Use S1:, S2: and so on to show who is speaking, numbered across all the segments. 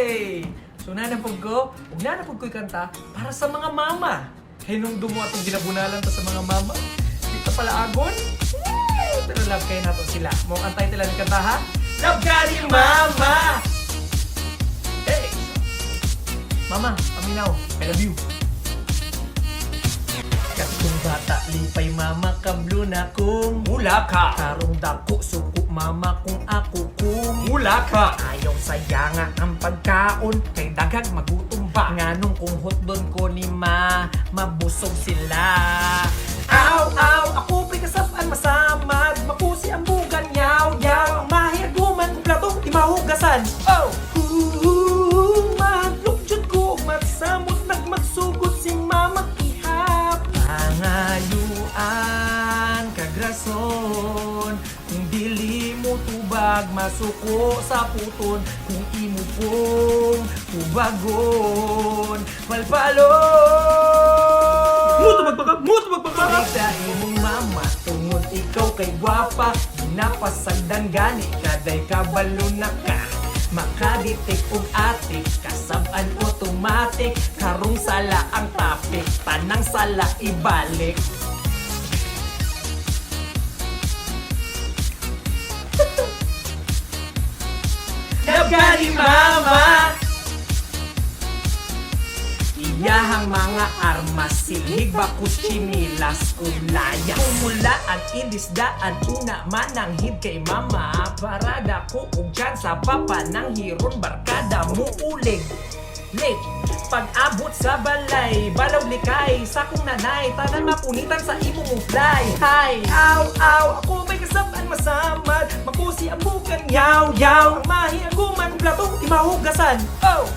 S1: Hey! So nanapog ko, ug nanapog ko'y kanta para sa mga mama. Hey, nung dumo atong ginabunalan to sa mga mama, dito pala agon. Pero love kayo nato sila. Mo ang title ng kanta ha? Love ka ni Mama! Hey! Mama, paminaw, I love you. Katong bata, lipay mama, kablo na kong mula ka. Karong dako, suko mama kung ako kung mula ka. Ayaw sayanga ang pagkaon, kay daghag magutom ba. Nganong kung hotdon ko ni mabusog sila. Aw, aw, ako pa'y kasapaan masamad. Mapusi ang bugan, yaw, yaw. Ang mahiaguman kung platong di mahugasan. Oh! Madlok dyan ko, magsamot, nagmagsugod si mama ihap. Pangayuan, kagrason, kung dili mo tubag, masuko sa puton. Kung imo pong tubagon, palpalon.
S2: Muto magpaka!
S1: Sa imong mama, tungod ikaw kay gwapa. Napasagdan gani, kaday kabalo na ka. Makaditik og atik, kasaban automatic. Karong sala ang topic, tanang sala ibalik. Love ka ni Mama! Iyahang mga armas, silhig bakus, chinilas, ulaya. Kumulaan, indisdaan, una mananghid kay mama. Parada ko og dyan sa papa ng hiron, barkada mo ulig. Late, pag-abot sa balay, balaw likay, sakong nanay, tanan mapunitan sa imo mong fly. Hi, aw, aw, ako may kasapaan masamad, mapusi ang bukan, yaw, yaw. Ang mahiaguman, platong di mahugasan. Oh!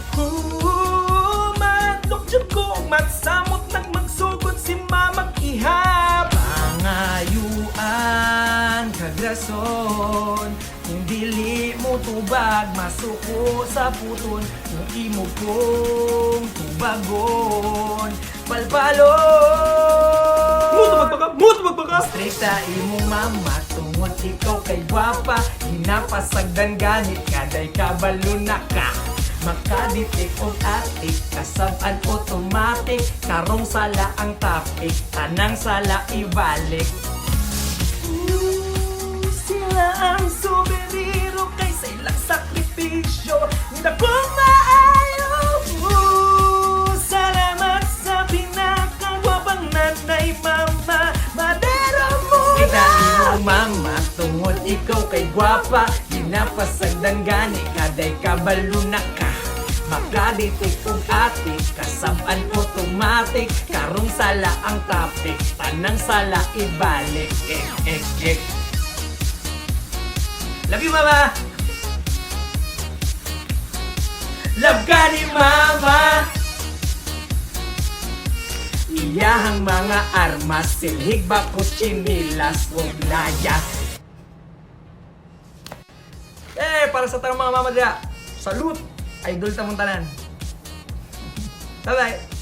S1: Madlok ko, magsamot, nagmagsugod si mamang ihap. Pangayuan, kagrason, kung dili mo tubag, masuko sa puton. Kung imo kong tubagon, palpalon.
S2: Muto magpaka!
S1: Straight sa imong mama, tungod ikaw kay gwapa. Hinapasagdan ganit, kaday kabalo na ka. Makaditik og atik, kasaban automatic. Karong sala ang topic, tanang sala ibalik. Sila ang soberiro kay sa ilang sakripisyo. Naku maayo. Salamat sa pinakagwapang nanay mama. Madero mo na imong mama, tungod ikaw kay gwapa. Hinapasagdan gani, kaday kabalo na ka. Makaditik og atik, kasaban automatic. Karong sala ang topic, tanang sala ibalik. Love you, Mama! Love ka ni Mama! Iyahang mga armas, silhig bakos, chinilas, ug layas. Para sa tanong mga mama dira, salute! Idol tamong tanan. Bye-bye!